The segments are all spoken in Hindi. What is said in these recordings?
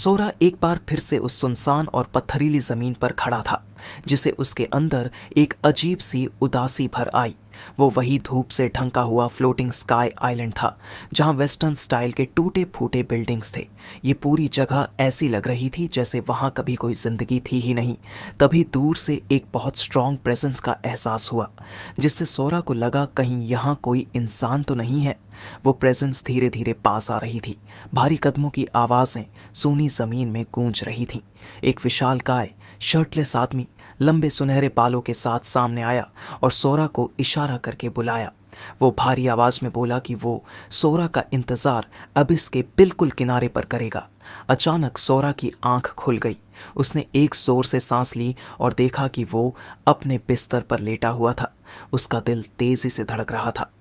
सोरा एक बार फिर से उस सुनसान और पत्थरीली जमीन पर खड़ा था, जिसे उसके अंदर एक अजीब सी उदासी भर आई। वो वही धूप से ढंका हुआ फ्लोटिंग स्काई आइलैंड था, जहां वेस्टर्न स्टाइल के टूटे फूटे बिल्डिंग्स थे। ये पूरी जगह ऐसी लग रही थी जैसे वहां कभी कोई जिंदगी थी ही नहीं। तभी दूर से एक बहुत स्ट्रांग प्रेजेंस का एहसास हुआ, जिससे सोरा को लगा कहीं यहाँ कोई इंसान तो नहीं है। वो प्रेजेंस धीरे धीरे पास आ रही थी। भारी कदमों की आवाजें सूनी जमीन में गूंज रही थीं। एक विशाल काय शर्टलेस आदमी लंबे सुनहरे बालों के साथ सामने आया और सोरा को इशारा करके बुलाया। वो भारी आवाज में बोला कि वो सोरा का इंतजार अब इसके बिल्कुल किनारे पर करेगा। अचानक सोरा की आंख खुल गई। उसने एक जोर से सांस ली और देखा कि वो अपने बिस्तर पर लेटा हुआ था। उसका दिल तेजी से धड़क रहा था।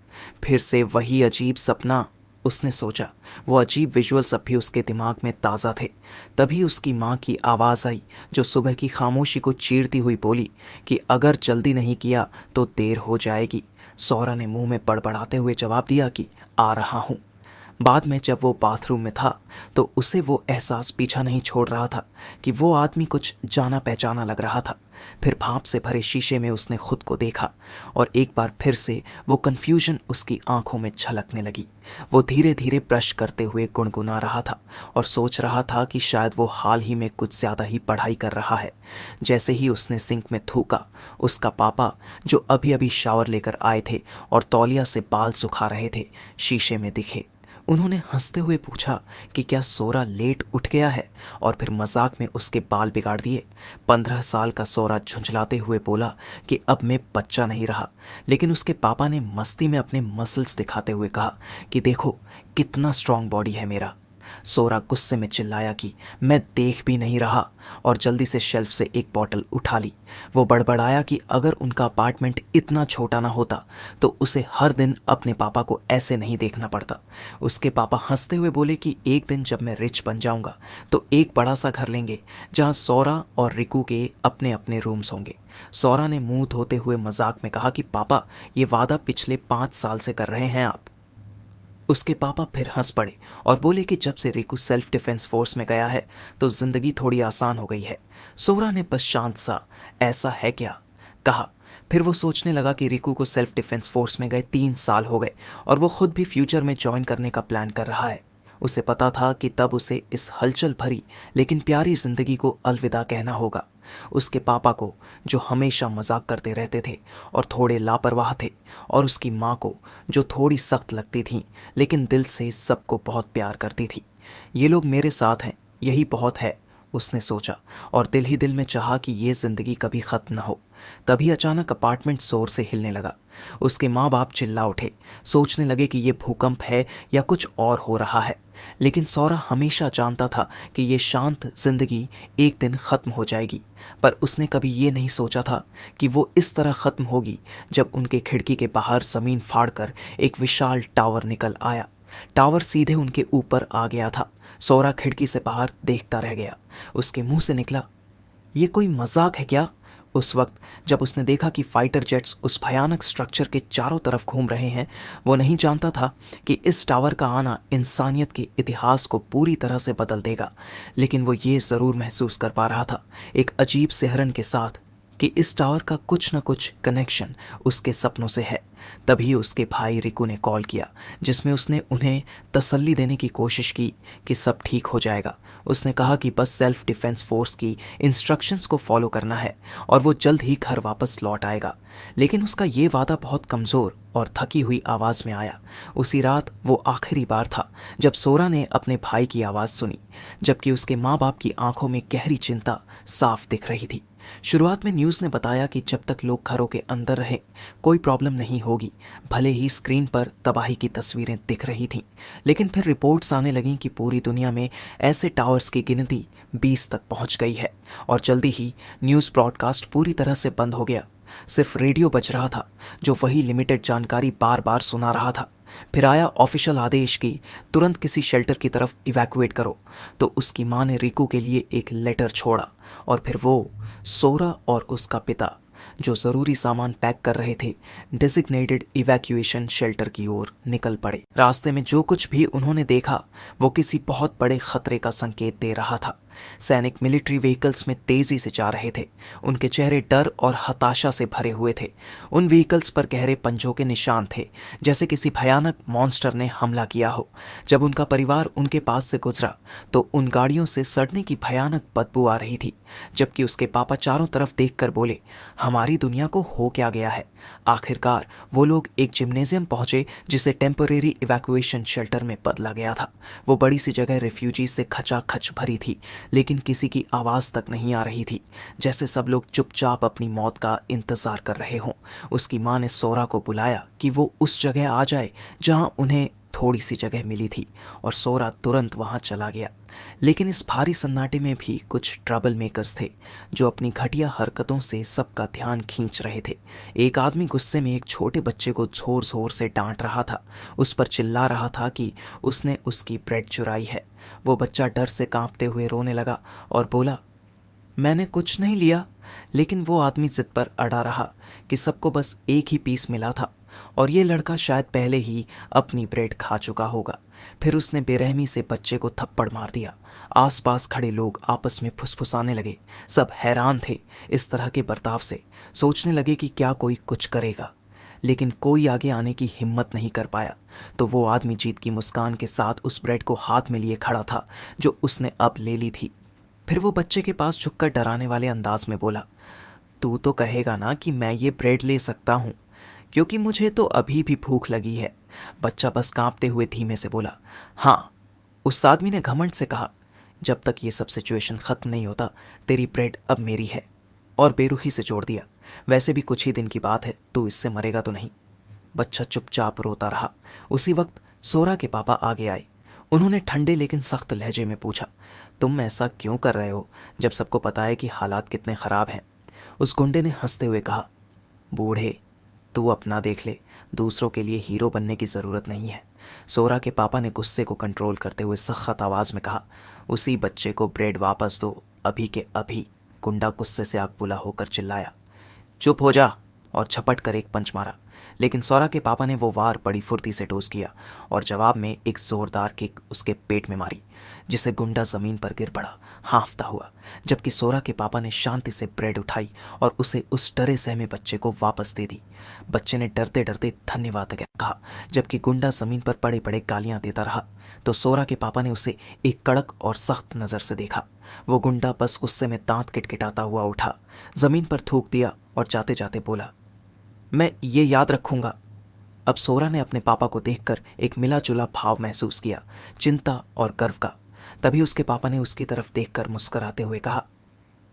फिर से वही अजीब सपना, उसने सोचा। वो अजीब विजुअल्स अब भी उसके दिमाग में ताज़ा थे। तभी उसकी माँ की आवाज़ आई, जो सुबह की खामोशी को चीरती हुई बोली कि अगर जल्दी नहीं किया तो देर हो जाएगी। सौरा ने मुंह में बड़बड़ाते हुए जवाब दिया कि आ रहा हूँ। बाद में जब वो बाथरूम में था तो उसे वो एहसास पीछा नहीं छोड़ रहा था कि वो आदमी कुछ जाना पहचाना लग रहा था। फिर भाप से भरे शीशे में उसने खुद को देखा और एक बार फिर से वो कन्फ्यूजन उसकी आंखों में झलकने लगी। वो धीरे धीरे ब्रश करते हुए गुनगुना रहा था और सोच रहा था कि शायद वो हाल ही में कुछ ज़्यादा ही पढ़ाई कर रहा है। जैसे ही उसने सिंक में थूका, उसका पापा, जो अभी अभी शावर लेकर आए थे और तौलिया से बाल सुखा रहे थे, शीशे में दिखे। उन्होंने हंसते हुए पूछा कि क्या सोरा लेट उठ गया है, और फिर मजाक में उसके बाल बिगाड़ दिए। 15 साल का सोरा झुंझलाते हुए बोला कि अब मैं बच्चा नहीं रहा। लेकिन उसके पापा ने मस्ती में अपने मसल्स दिखाते हुए कहा कि देखो कितना स्ट्रांग बॉडी है मेरा। सोरा गुस्से में चिल्लाया कि मैं देख भी नहीं रहा, और जल्दी से शेल्फ से एक बॉटल उठा ली। वो बड़बड़ाया कि अगर उनका अपार्टमेंट इतना छोटा ना होता तो उसे हर दिन अपने पापा को ऐसे नहीं देखना पड़ता। उसके पापा हंसते हुए बोले कि एक दिन जब मैं रिच बन जाऊंगा तो एक बड़ा सा घर लेंगे जहां सोरा और रिकू के अपने अपने रूम्स होंगे। सोरा ने मुंह धोते हुए मजाक में कहा कि पापा, ये वादा पिछले 5 साल से कर रहे हैं आप। उसके पापा फिर हंस पड़े और बोले कि जब से रिकू सेल्फ डिफेंस फोर्स में गया है तो जिंदगी थोड़ी आसान हो गई है। सोरा ने बस शांत सा ऐसा है क्या कहा। फिर वो सोचने लगा कि रिकू को सेल्फ डिफेंस फोर्स में गए 3 साल हो गए और वो खुद भी फ्यूचर में ज्वाइन करने का प्लान कर रहा है। उसे पता था कि तब उसे इस हलचल भरी लेकिन प्यारी जिंदगी को अलविदा कहना होगा। उसके पापा को, जो हमेशा मजाक करते रहते थे और थोड़े लापरवाह थे, और उसकी माँ को, जो थोड़ी सख्त लगती थी लेकिन दिल से सबको बहुत प्यार करती थी। ये लोग मेरे साथ हैं, यही बहुत है, उसने सोचा, और दिल ही दिल में चाहा कि ये जिंदगी कभी खत्म न हो। तभी अचानक अपार्टमेंट जोर से हिलने लगा। उसके माँ बाप चिल्ला उठे, सोचने लगे कि ये भूकंप है या कुछ और हो रहा है। लेकिन सौरा हमेशा जानता था कि ये शांत जिंदगी एक दिन खत्म हो जाएगी, पर उसने कभी ये नहीं सोचा था कि वो इस तरह खत्म होगी जब उनके खिड़की के बाहर जमीन फाड़कर एक विशाल टावर निकल आया। टावर सीधे उनके ऊपर आ गया था। सौरा खिड़की से बाहर देखता रह गया। उसके मुंह से निकला, ये कोई मजाक है क्या? उस वक्त जब उसने देखा कि फाइटर जेट्स उस भयानक स्ट्रक्चर के चारों तरफ घूम रहे हैं, वो नहीं जानता था कि इस टावर का आना इंसानियत के इतिहास को पूरी तरह से बदल देगा। लेकिन वो ये ज़रूर महसूस कर पा रहा था, एक अजीब सिहरन के साथ, कि इस टावर का कुछ न कुछ कनेक्शन उसके सपनों से है। तभी उसके भाई रिकू ने कॉल किया, जिसमें उसने उन्हें तसल्ली देने की कोशिश की कि सब ठीक हो जाएगा। उसने कहा कि बस सेल्फ डिफेंस फोर्स की इंस्ट्रक्शंस को फॉलो करना है और वो जल्द ही घर वापस लौट आएगा। लेकिन उसका ये वादा बहुत कमज़ोर और थकी हुई आवाज़ में आया। उसी रात वो आखिरी बार था जब सोरा ने अपने भाई की आवाज़ सुनी, जबकि उसके माँ बाप की आंखों में गहरी चिंता साफ दिख रही थी। शुरुआत में न्यूज़ ने बताया कि जब तक लोग घरों के अंदर रहे कोई प्रॉब्लम नहीं होगी, भले ही स्क्रीन पर तबाही की तस्वीरें दिख रही थीं। लेकिन फिर रिपोर्ट्स आने लगीं कि पूरी दुनिया में ऐसे टावर्स की गिनती 20 तक पहुंच गई है, और जल्दी ही न्यूज़ ब्रॉडकास्ट पूरी तरह से बंद हो गया। सिर्फ रेडियो बज रहा था, जो वही लिमिटेड जानकारी बार बार सुना रहा था। फिर आया ऑफिशियल आदेश कि तुरंत किसी शेल्टर की तरफ इवैक्यूएट करो। तो उसकी माँ ने रिकू के लिए एक लेटर छोड़ा, और फिर वो, सोरा और उसका पिता जो ज़रूरी सामान पैक कर रहे थे डेजिग्नेटेड इवैक्यूएशन शेल्टर की ओर निकल पड़े। रास्ते में जो कुछ भी उन्होंने देखा वो किसी बहुत बड़े खतरे का संकेत दे रहा था। सैनिक मिलिट्री व्हीकल्स में तेजी से जा रहे थे। उनके चेहरे डर और हताशा से भरे हुए थे। उन व्हीकल्स पर गहरे पंजों के निशान थे, जैसे किसी भयानक मॉन्स्टर ने हमला किया हो। जब उनका परिवार उनके पास से गुजरा तो उन गाड़ियों से सड़ने की भयानक बदबू आ रही थी, जबकि उसके पापा चारों तरफ देखकर बोले, हमारी दुनिया को हो क्या गया है। आखिरकार वो लोग एक जिम्नेजियम पहुंचे जिसे टेम्परेरी इवैक्यूएशन शेल्टर में बदला गया था। वो बड़ी सी जगह रिफ्यूजीज से खचाखच भरी थी, लेकिन किसी की आवाज़ तक नहीं आ रही थी, जैसे सब लोग चुपचाप अपनी मौत का इंतज़ार कर रहे हों। उसकी माँ ने सोरा को बुलाया कि वो उस जगह आ जाए जहां उन्हें थोड़ी सी जगह मिली थी, और सोरा तुरंत वहां चला गया। लेकिन इस भारी सन्नाटे में भी कुछ ट्रबल मेकर्स थे जो अपनी घटिया हरकतों से सबका ध्यान खींच रहे थे। एक आदमी गुस्से में एक छोटे बच्चे को जोर जोर से डांट रहा था, उस पर चिल्ला रहा था कि उसने उसकी ब्रेड चुराई है। वो बच्चा डर से कांपते हुए रोने लगा और बोला, मैंने कुछ नहीं लिया। लेकिन वो आदमी जिद पर अड़ा रहा कि सबको बस एक ही पीस मिला था और ये लड़का शायद पहले ही अपनी ब्रेड खा चुका होगा। फिर उसने बेरहमी से बच्चे को थप्पड़ मार दिया। आसपास खड़े लोग आपस में फुसफुसाने लगे। सब हैरान थे इस तरह के बर्ताव से, सोचने लगे कि क्या कोई कुछ करेगा, लेकिन कोई आगे आने की हिम्मत नहीं कर पाया। तो वो आदमी जीत की मुस्कान के साथ उस ब्रेड को हाथ में लिए खड़ा था जो उसने अब ले ली थी। फिर वो बच्चे के पास झुककर डराने वाले अंदाज में बोला, तू तो कहेगा ना कि मैं ये ब्रेड ले सकता हूँ, क्योंकि मुझे तो अभी भी भूख लगी है। बच्चा बस कांपते हुए धीमे से बोला, हाँ। उस आदमी ने घमंड से कहा, जब तक ये सब सिचुएशन ख़त्म नहीं होता तेरी ब्रेड अब मेरी है। और बेरुखी से जोड़ दिया, वैसे भी कुछ ही दिन की बात है, तू इससे मरेगा तो नहीं। बच्चा चुपचाप रोता रहा। उसी वक्त सोरा के पापा आगे आए। उन्होंने ठंडे लेकिन सख्त लहजे में पूछा, तुम ऐसा क्यों कर रहे हो जब सबको पता है कि हालात कितने ख़राब हैं। उस गुंडे ने हंसते हुए कहा, बूढ़े, तू अपना देख ले, दूसरों के लिए हीरो बनने की ज़रूरत नहीं है। सोरा के पापा ने गुस्से को कंट्रोल करते हुए सख्त आवाज़ में कहा, उसी बच्चे को ब्रेड वापस दो, अभी के अभी। गुंडा गुस्से से आग बुला होकर चिल्लाया, चुप हो जा, और झपट कर एक पंच मारा। लेकिन सोरा के पापा ने वो वार बड़ी फुर्ती से टोस किया और जवाब में एक जोरदार किक उसके पेट में मारी, जिसे गुंडा ज़मीन पर गिर पड़ा हाँफता हुआ। जबकि सोरा के पापा ने शांति से ब्रेड उठाई और उसे उस डरे सहमे बच्चे को वापस दे दी। बच्चे ने डरते डरते धन्यवाद कहा, जबकि गुंडा ज़मीन पर पड़े पड़े गालियाँ देता रहा। तो सोरा के पापा ने उसे एक कड़क और सख्त नज़र से देखा। वो गुंडा बस गुस्से में दांत किटकिटाता हुआ उठा, ज़मीन पर थूक दिया और जाते जाते बोला, मैं ये याद रखूंगा। अब सोरा ने अपने पापा को देखकर एक मिला जुला भाव महसूस किया, चिंता और गर्व का। तभी उसके पापा ने उसकी तरफ देखकर मुस्कुराते हुए कहा,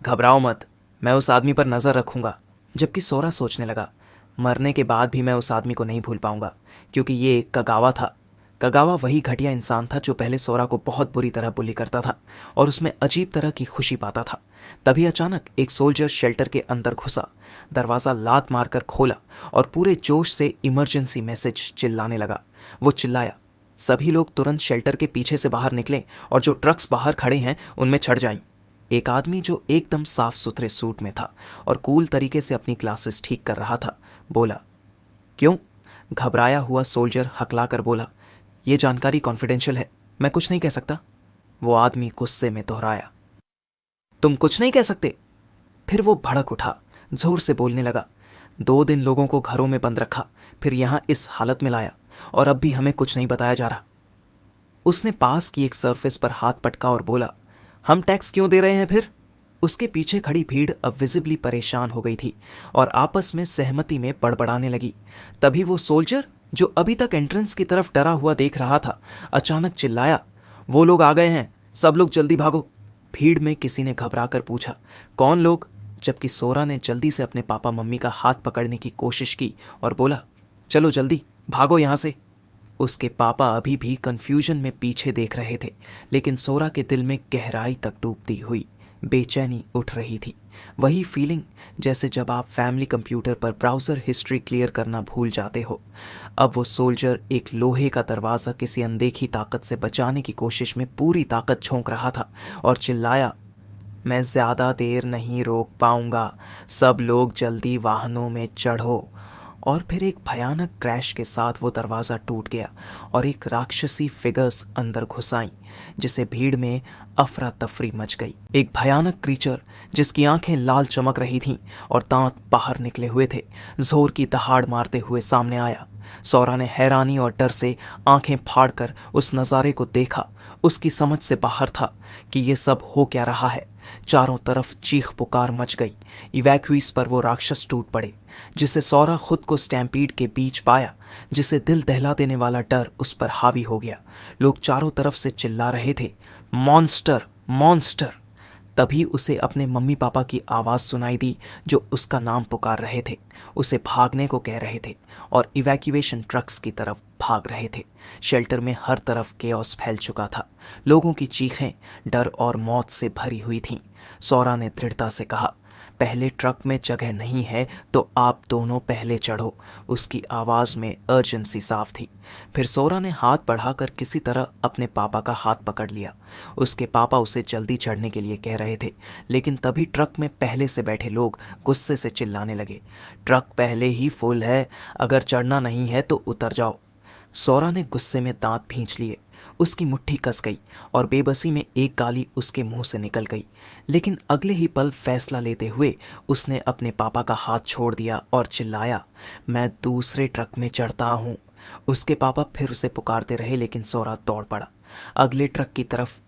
घबराओ मत, मैं उस आदमी पर नज़र रखूंगा। जबकि सोरा सोचने लगा, मरने के बाद भी मैं उस आदमी को नहीं भूल पाऊंगा, क्योंकि ये एक कगावा था। कगावा वही घटिया इंसान था जो पहले सोरा को बहुत बुरी तरह बुली करता था और उसमें अजीब तरह की खुशी पाता था। तभी अचानक एक सोल्जर शेल्टर के अंदर घुसा, दरवाज़ा लात मारकर खोला और पूरे जोश से इमरजेंसी मैसेज चिल्लाने लगा। वो चिल्लाया, सभी लोग तुरंत शेल्टर के पीछे से बाहर निकलें और जो ट्रक्स बाहर खड़े हैं उनमें चढ़ जाएं। एक आदमी जो एकदम साफ सुथरे सूट में था और कूल तरीके से अपनी ग्लासेस ठीक कर रहा था बोला, क्यों? घबराया हुआ सोल्जर हकला कर बोला, ये जानकारी कॉन्फिडेंशियल है, मैं कुछ नहीं कह सकता। वो आदमी गुस्से में दोहराया, तुम कुछ नहीं कह सकते? फिर वो भड़क उठा, जोर से बोलने लगा, 2 दिन लोगों को घरों में बंद रखा, फिर यहाँ इस हालत में लाया और अब भी हमें कुछ नहीं बताया जा रहा। उसने पास की एक सरफेस पर हाथ पटका और बोला, हम टैक्स क्यों दे रहे हैं फिर? उसके पीछे खड़ी भीड़ अब विजिबली परेशान हो गई थी और आपस में सहमति में बड़बड़ाने लगी। तभी वो सोल्जर जो अभी तक एंट्रेंस की तरफ डरा हुआ देख रहा था अचानक चिल्लाया, वो लोग आ गए हैं, सब लोग जल्दी भागो। भीड़ में किसी ने घबरा कर पूछा, कौन लोग? जबकि सोरा ने जल्दी से अपने पापा मम्मी का हाथ पकड़ने की कोशिश की और बोला, चलो जल्दी भागो यहाँ से। उसके पापा अभी भी कंफ्यूजन में पीछे देख रहे थे, लेकिन सोरा के दिल में गहराई तक डूबती हुई बेचैनी उठ रही थी। वही फीलिंग जैसे जब आप फैमिली कंप्यूटर पर ब्राउज़र हिस्ट्री क्लियर करना भूल जाते हो। अब वो सोल्जर एक लोहे का दरवाज़ा किसी अनदेखी ताकत से बचाने की कोशिश में पूरी ताकत झोंक रहा था और चिल्लाया, मैं ज़्यादा देर नहीं रोक पाऊंगा। सब लोग जल्दी वाहनों में चढ़ो। और फिर एक भयानक क्रैश के साथ वो दरवाज़ा टूट गया और एक राक्षसी फिगर्स अंदर घुस आईं, जिसे भीड़ में अफरा तफरी मच गई। एक भयानक क्रीचर जिसकी आंखें लाल चमक रही थीं और दांत बाहर निकले हुए थे, जोर की दहाड़ मारते हुए सामने आया। सौरा ने हैरानी और डर से आंखें फाड़कर उस नज़ारे को देखा। उसकी समझ से बाहर था कि ये सब हो क्या रहा है। चारों तरफ चीख पुकार मच गई। इवैक्यूइस पर वो राक्षस टूट पड़े, जिसे सौरा खुद को स्टैम्पीड के बीच पाया, जिसे दिल दहला देने वाला डर उस पर हावी हो गया। लोग चारों तरफ से चिल्ला रहे थे, मॉन्स्टर, मॉन्स्टर। तभी उसे अपने मम्मी पापा की आवाज़ सुनाई दी, जो उसका नाम पुकार रहे थे, उसे भागने को कह रहे थे और इवैक्यूएशन ट्रक्स की तरफ भाग रहे थे। शेल्टर में हर तरफ केओस फैल चुका था। लोगों की चीखें डर और मौत से भरी हुई थीं। सौरा ने दृढ़ता से कहा, पहले ट्रक में जगह नहीं है तो आप दोनों पहले चढ़ो। उसकी आवाज़ में अर्जेंसी साफ थी। फिर सौरा ने हाथ बढ़ाकर किसी तरह अपने पापा का हाथ पकड़ लिया। उसके पापा उसे जल्दी चढ़ने के लिए कह रहे थे, लेकिन तभी ट्रक में पहले से बैठे लोग गुस्से से चिल्लाने लगे, ट्रक पहले ही फुल है, अगर चढ़ना नहीं है तो उतर जाओ। सौरा ने गुस्से में दांत भींच लिए। उसकी मुट्ठी कस गई और बेबसी में एक गाली उसके मुंह से निकल गई। लेकिन अगले ही पल फैसला लेते हुए उसने अपने पापा का हाथ छोड़ दिया और चिल्लाया, मैं दूसरे ट्रक में चढ़ता हूँ। उसके पापा फिर उसे पुकारते रहे, लेकिन सौरा दौड़ पड़ा अगले ट्रक की तरफ,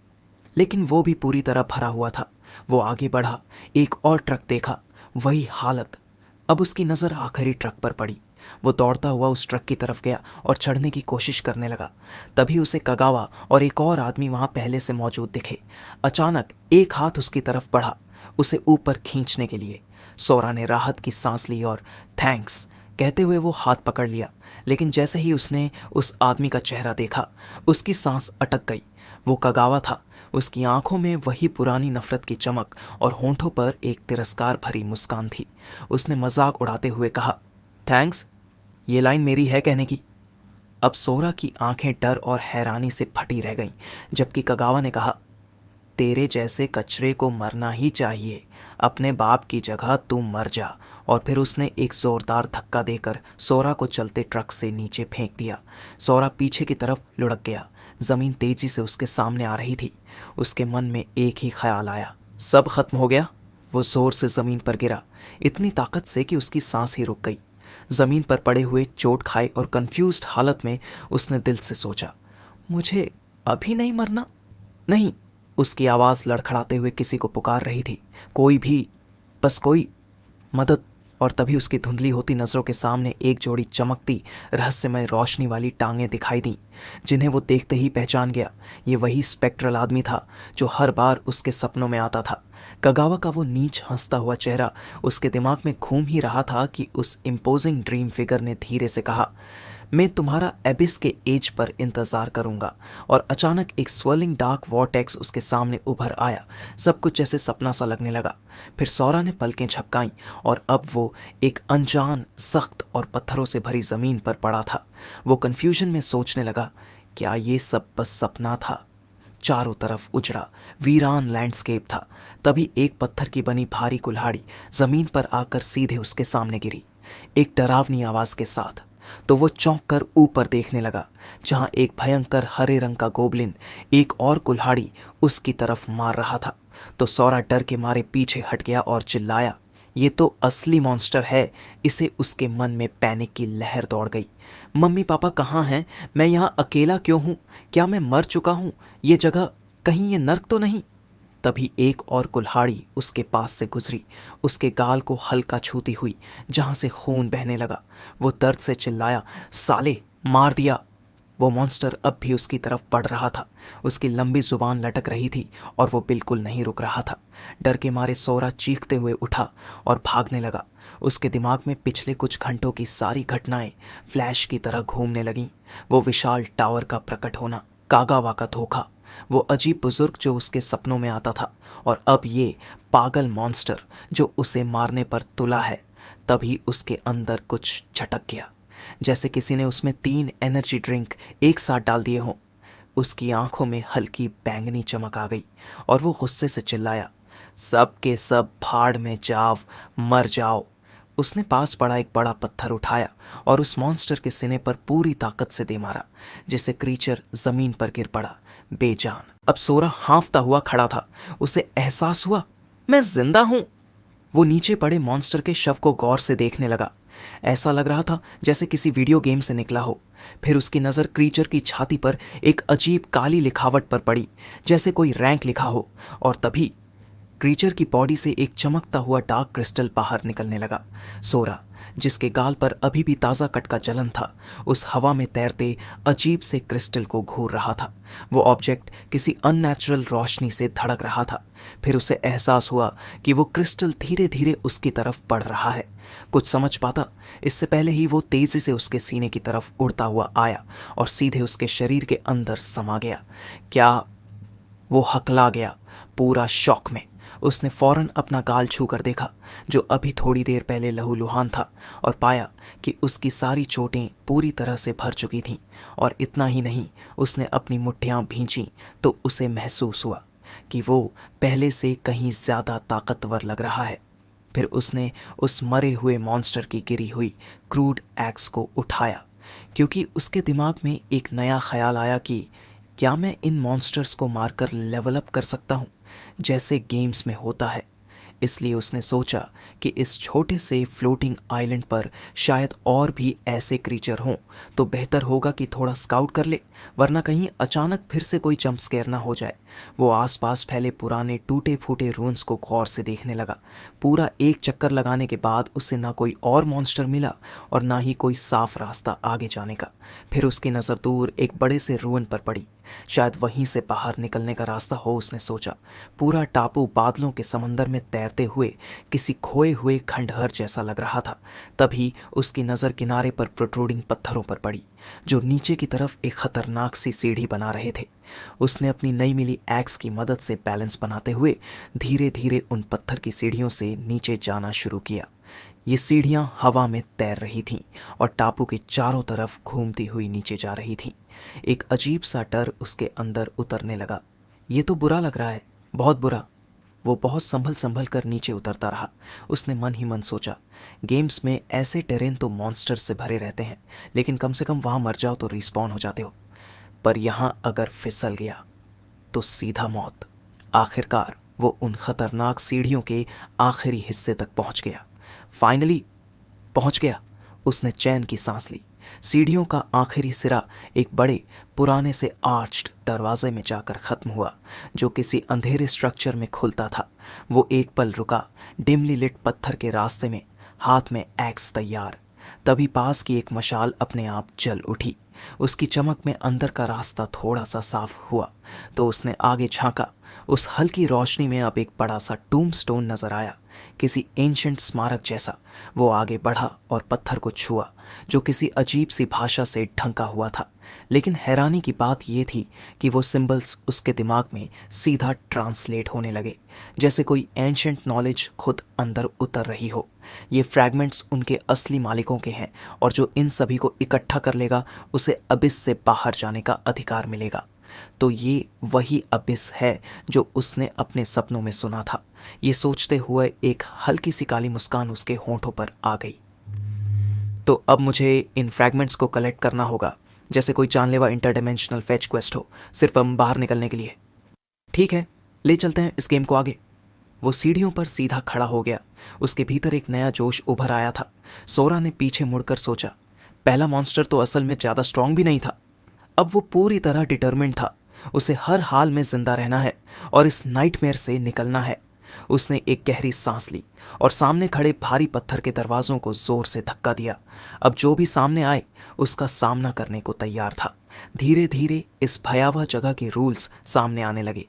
लेकिन वो भी पूरी तरह भरा हुआ था। वो आगे बढ़ा, एक और ट्रक देखा, वही हालत। अब उसकी नज़र आखिरी ट्रक पर पड़ी। वो दौड़ता हुआ उस ट्रक की तरफ गया और चढ़ने की कोशिश करने लगा। तभी उसे कगावा और एक और आदमी वहां पहले से मौजूद दिखे। अचानक एक हाथ उसकी तरफ बढ़ा, उसे ऊपर खींचने के लिए। सौरा ने राहत की सांस ली और थैंक्स कहते हुए वो हाथ पकड़ लिया। लेकिन जैसे ही उसने उस आदमी का चेहरा देखा, उसकी सांस अटक गई। वो कगावा था। उसकी आंखों में वही पुरानी नफरत की चमक और होंठों पर एक तिरस्कार भरी मुस्कान थी। उसने मजाक उड़ाते हुए कहा, थैंक्स, ये लाइन मेरी है कहने की। अब सोरा की आंखें डर और हैरानी से फटी रह गईं, जबकि कगावा ने कहा, तेरे जैसे कचरे को मरना ही चाहिए, अपने बाप की जगह तू मर जा। और फिर उसने एक जोरदार धक्का देकर सोरा को चलते ट्रक से नीचे फेंक दिया। सोरा पीछे की तरफ लुढ़क गया। जमीन तेजी से उसके सामने आ रही थी। उसके मन में एक ही ख्याल आया, सब खत्म हो गया। वो जोर से जमीन पर गिरा, इतनी ताकत से कि उसकी सांस ही रुक गई। जमीन पर पड़े हुए चोट खाए और कंफ्यूज्ड हालत में उसने दिल से सोचा, मुझे अभी नहीं मरना? नहीं। उसकी आवाज़ लड़खड़ाते हुए किसी को पुकार रही थी, कोई भी, बस कोई, मदद। और तभी उसकी धुंधली होती नज़रों के सामने एक जोड़ी चमकती रहस्यमय रोशनी वाली टांगें दिखाई दीं, जिन्हें वो देखते ही पहचान गया। ये वही स्पेक्ट्रल आदमी था जो हर बार उसके सपनों में आता था। कगावा का वो नीच हंसता हुआ चेहरा उसके दिमाग में घूम ही रहा था कि उस इम्पोजिंग ड्रीम फिगर ने धीरे से कहा, मैं तुम्हारा एबिस के एज पर इंतज़ार करूंगा। और अचानक एक स्वर्लिंग डार्क वॉर्टेक्स उसके सामने उभर आया। सब कुछ जैसे सपना सा लगने लगा। फिर सौरा ने पलकें झपकाईं और अब वो एक अनजान, सख्त और पत्थरों से भरी ज़मीन पर पड़ा था। वो कन्फ्यूजन में सोचने लगा, क्या ये सब बस सपना था? चारों तरफ उजड़ा वीरान लैंडस्केप था। तभी एक पत्थर की बनी भारी कुल्हाड़ी ज़मीन पर आकर सीधे उसके सामने गिरी, एक डरावनी आवाज़ के साथ। तो वो चौंक कर ऊपर देखने लगा, जहां एक भयंकर हरे रंग का गोबलिन एक और कुल्हाड़ी उसकी तरफ मार रहा था। तो सौरा डर के मारे पीछे हट गया और चिल्लाया, ये तो असली मॉन्स्टर है। इसे उसके मन में पैनिक की लहर दौड़ गई। मम्मी पापा कहाँ हैं? मैं यहाँ अकेला क्यों हूँ? क्या मैं मर चुका हूँ? ये जगह कहीं ये नर्क तो नहीं? तभी एक और कुल्हाड़ी उसके पास से गुजरी, उसके गाल को हल्का छूती हुई, जहां से खून बहने लगा। वो दर्द से चिल्लाया, साले, मार दिया। वो मॉन्स्टर अब भी उसकी तरफ बढ़ रहा था। उसकी लंबी जुबान लटक रही थी और वो बिल्कुल नहीं रुक रहा था। डर के मारे सौरा चीखते हुए उठा और भागने लगा। उसके दिमाग में पिछले कुछ घंटों की सारी घटनाएं फ्लैश की तरह घूमने लगीं। वो विशाल टावर का प्रकट होना, कागावा का धोखा, वो अजीब बुजुर्ग जो उसके सपनों में आता था, और अब ये पागल मॉन्स्टर जो उसे मारने पर तुला है। तभी उसके अंदर कुछ झटक गया, जैसे किसी ने उसमें 3 एनर्जी ड्रिंक एक साथ डाल दिए हों। उसकी आंखों में हल्की बैंगनी चमक आ गई और वो गुस्से से चिल्लाया, सब के सब भाड़ में जाओ, मर जाओ। उसने पास पड़ा एक बड़ा पत्थर उठाया और उस मॉन्स्टर के सीने पर पूरी ताकत से दे मारा, जिससे क्रीचर जमीन पर गिर पड़ा बेजान। अब सोरा हांफता हुआ खड़ा था। उसे एहसास हुआ, मैं जिंदा हूं। वो नीचे पड़े मॉन्स्टर के शव को गौर से देखने लगा। ऐसा लग रहा था जैसे किसी वीडियो गेम से निकला हो। फिर उसकी नज़र क्रीचर की छाती पर एक अजीब काली लिखावट पर पड़ी, जैसे कोई रैंक लिखा हो। और तभी क्रीचर की बॉडी से एक चमकता हुआ डार्क क्रिस्टल बाहर निकलने लगा। सोरा, जिसके गाल पर अभी भी ताज़ा कट का जलन था, उस हवा में तैरते अजीब से क्रिस्टल को घूर रहा था। वो ऑब्जेक्ट किसी अननेचुरल रोशनी से धड़क रहा था। फिर उसे एहसास हुआ कि वो क्रिस्टल धीरे धीरे उसकी तरफ बढ़ रहा है। कुछ समझ पाता इससे पहले ही वो तेजी से उसके सीने की तरफ उड़ता हुआ आया और सीधे उसके शरीर के अंदर समा गया। क्या? वो हकला गया, पूरा शॉक में। उसने फौरन अपना गाल छू कर देखा, जो अभी थोड़ी देर पहले लहूलुहान था, और पाया कि उसकी सारी चोटें पूरी तरह से भर चुकी थीं। और इतना ही नहीं, उसने अपनी मुट्ठियां भींची तो उसे महसूस हुआ कि वो पहले से कहीं ज़्यादा ताकतवर लग रहा है। फिर उसने उस मरे हुए मॉन्स्टर की गिरी हुई क्रूड एक्स को उठाया, क्योंकि उसके दिमाग में एक नया ख्याल आया कि क्या मैं इन मॉन्स्टर्स को मारकर लेवल अप कर सकता हूँ, जैसे गेम्स में होता है। इसलिए उसने सोचा कि इस छोटे से फ्लोटिंग आइलैंड पर शायद और भी ऐसे क्रीचर हों, तो बेहतर होगा कि थोड़ा स्काउट कर ले, वरना कहीं अचानक फिर से कोई जंप स्केयर ना हो जाए। वो आसपास फैले पुराने टूटे फूटे रून्स को गौर से देखने लगा। पूरा एक चक्कर लगाने के बाद उसे ना कोई और मॉन्स्टर मिला और ना ही कोई साफ रास्ता आगे जाने का। फिर उसकी नज़र दूर एक बड़े से रूइन पर पड़ी। शायद वहीं से बाहर निकलने का रास्ता हो, उसने सोचा। पूरा टापू बादलों के समंदर में तैरते हुए किसी खोए हुए खंडहर जैसा लग रहा था। तभी उसकी नज़र किनारे पर प्रोट्रूडिंग पत्थरों पर पड़ी, जो नीचे की तरफ एक खतरनाक सी सीढ़ी बना रहे थे। उसने अपनी नई मिली एक्स की मदद से बैलेंस बनाते हुए धीरे धीरे उन पत्थर की सीढ़ियों से नीचे जाना शुरू किया। ये सीढ़ियां हवा में तैर रही थीं और टापू के चारों तरफ घूमती हुई नीचे जा रही थीं। एक अजीब सा डर उसके अंदर उतरने लगा। ये तो बुरा लग रहा है, बहुत बुरा। वो बहुत संभल संभल कर नीचे उतरता रहा। उसने मन ही मन सोचा, गेम्स में ऐसे टेरेन तो मॉन्स्टर से भरे रहते हैं, लेकिन कम से कम वहां मर जाओ तो रिस्पॉन हो जाते हो, पर यहां अगर फिसल गया तो सीधा मौत। आखिरकार वो उन खतरनाक सीढ़ियों के आखिरी हिस्से तक पहुंच गया। फाइनली पहुंच गया। उसने चैन की सांस ली। सीढ़ियों का आखिरी सिरा एक बड़े पुराने से आर्च्ड दरवाजे में जाकर खत्म हुआ, जो किसी अंधेरे स्ट्रक्चर में खुलता था। वो एक पल रुका, डिमली लिट पत्थर के रास्ते में, हाथ में एक्स तैयार। तभी पास की एक मशाल अपने आप जल उठी। उसकी चमक में अंदर का रास्ता थोड़ा सा साफ हुआ तो उसने आगे झांका। उस हल्की रोशनी में अब एक बड़ा सा टूम्बस्टोन नजर आया, किसी एंशंट स्मारक जैसा। वो आगे बढ़ा और पत्थर को छुआ, जो किसी अजीब सी भाषा से ढंका हुआ था। लेकिन हैरानी की बात यह थी कि वो सिंबल्स उसके दिमाग में सीधा ट्रांसलेट होने लगे, जैसे कोई एंशंट नॉलेज खुद अंदर उतर रही हो। ये फ्रैगमेंट्स उनके असली मालिकों के हैं, और जो इन सभी को इकट्ठा कर लेगा उसे अबिस से बाहर जाने का अधिकार मिलेगा। तो ये वही अबिस है जो उसने अपने सपनों में सुना था। ये सोचते हुए एक हल्की सी काली मुस्कान उसके होंठों पर आ गई। तो अब मुझे इन फ्रैगमेंट्स को कलेक्ट करना होगा, जैसे कोई जानलेवा इंटरडिमेंशनल फेच क्वेस्ट हो, सिर्फ हम बाहर निकलने के लिए। ठीक है, ले चलते हैं इस गेम को आगे। वो सीढ़ियों पर सीधा खड़ा हो गया। उसके भीतर एक नया जोश उभर आया था। सोरा ने पीछे मुड़कर सोचा, पहला मॉन्स्टर तो असल में ज़्यादा स्ट्रांग भी नहीं था। अब वो पूरी तरह डिटर्मिन्ड था। उसे हर हाल में जिंदा रहना है और इस नाइटमेयर से निकलना है। उसने एक गहरी सांस ली और सामने खड़े भारी पत्थर के दरवाजों को जोर से धक्का दिया। अब जो भी सामने आए उसका सामना करने को तैयार था। धीरे धीरे इस भयावह जगह के रूल्स सामने आने लगे।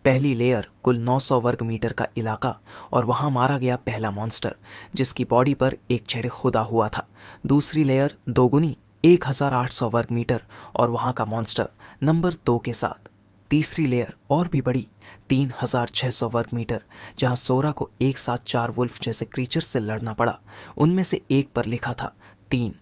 पहली लेयर कुल 900 वर्ग मीटर का इलाका, और वहां मारा गया पहला मॉन्स्टर, जिसकी बॉडी पर एक चेहरे खुदा हुआ था। दूसरी लेयर दोगुनी 1800 वर्ग मीटर और वहां का मॉन्स्टर नंबर 2 के साथ। तीसरी लेयर और भी बड़ी 3600 वर्ग मीटर, जहां सोरा को एक साथ 4 वुल्फ जैसे क्रीचर से लड़ना पड़ा। उनमें से एक पर लिखा था 3।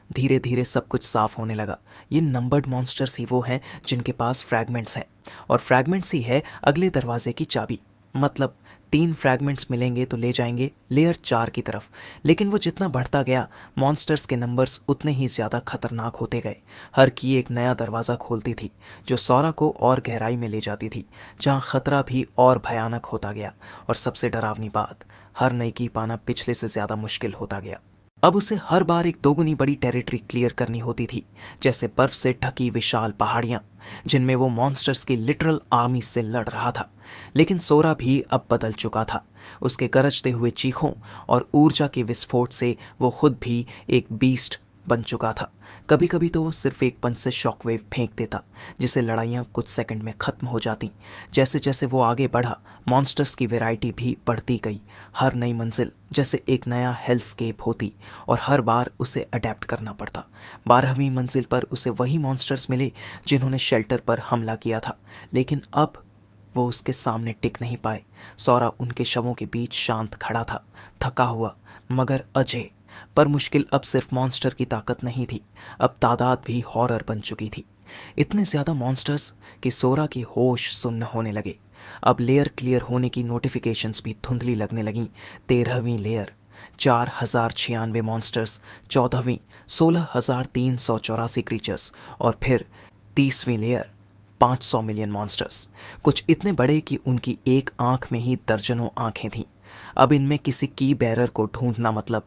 धीरे धीरे सब कुछ साफ होने लगा। ये नंबर्ड मॉन्स्टर्स ही वो हैं जिनके पास फ्रैगमेंट्स हैं, और फ्रैगमेंट्स ही है अगले दरवाजे की चाबी। मतलब 3 फ्रैगमेंट्स मिलेंगे तो ले जाएंगे लेयर 4 की तरफ। लेकिन वो जितना बढ़ता गया मॉन्स्टर्स के नंबर्स उतने ही ज़्यादा खतरनाक होते गए। हर की एक नया दरवाज़ा खोलती थी जो सौरा को और गहराई में ले जाती थी, जहाँ खतरा भी और भयानक होता गया। और सबसे डरावनी बात, हर नई की पाना पिछले से ज़्यादा मुश्किल होता गया। अब उसे हर बार एक दोगुनी बड़ी टेरिटरी क्लियर करनी होती थी, जैसे बर्फ से ढकी विशाल पहाड़ियां जिनमें वो मॉन्स्टर्स की लिटरल आर्मी से लड़ रहा था। लेकिन सोरा भी अब बदल चुका था। उसके गरजते हुए चीखों और ऊर्जा के विस्फोट से वो खुद भी एक बीस्ट बन चुका था। कभी कभी तो वो सिर्फ एक पंच से शॉकवेव फेंक देता, जिससे लड़ाइयाँ कुछ सेकंड में ख़त्म हो जाती। जैसे जैसे वो आगे बढ़ा मॉन्स्टर्स की वैरायटी भी बढ़ती गई। हर नई मंजिल जैसे एक नया हेल्थस्केप होती और हर बार उसे अडेप्ट करना पड़ता। 12वीं मंजिल पर उसे वही मॉन्स्टर्स मिले जिन्होंने शेल्टर पर हमला किया था, लेकिन अब वो उसके सामने टिक नहीं पाए। सौरा उनके शवों के बीच शांत खड़ा था, थका हुआ मगर अजय। पर मुश्किल अब सिर्फ मॉन्स्टर की ताकत नहीं थी, अब तादाद भी हॉरर बन चुकी थी। इतने ज्यादा मॉन्स्टर्स कि सोरा की होश सुन्न होने लगे। अब लेयर क्लियर होने की नोटिफिकेशंस भी धुंधली लगने लगीं। 13वीं लेयर 4096 मॉन्स्टर्स, 14वीं 16,384 क्रीचर्स और फिर 30वीं लेयर 500 मिलियन मॉन्स्टर्स। कुछ इतने बड़े कि उनकी एक आंख में ही दर्जनों आंखें थीं। अब इनमें किसी की बैरर को ढूंढना मतलब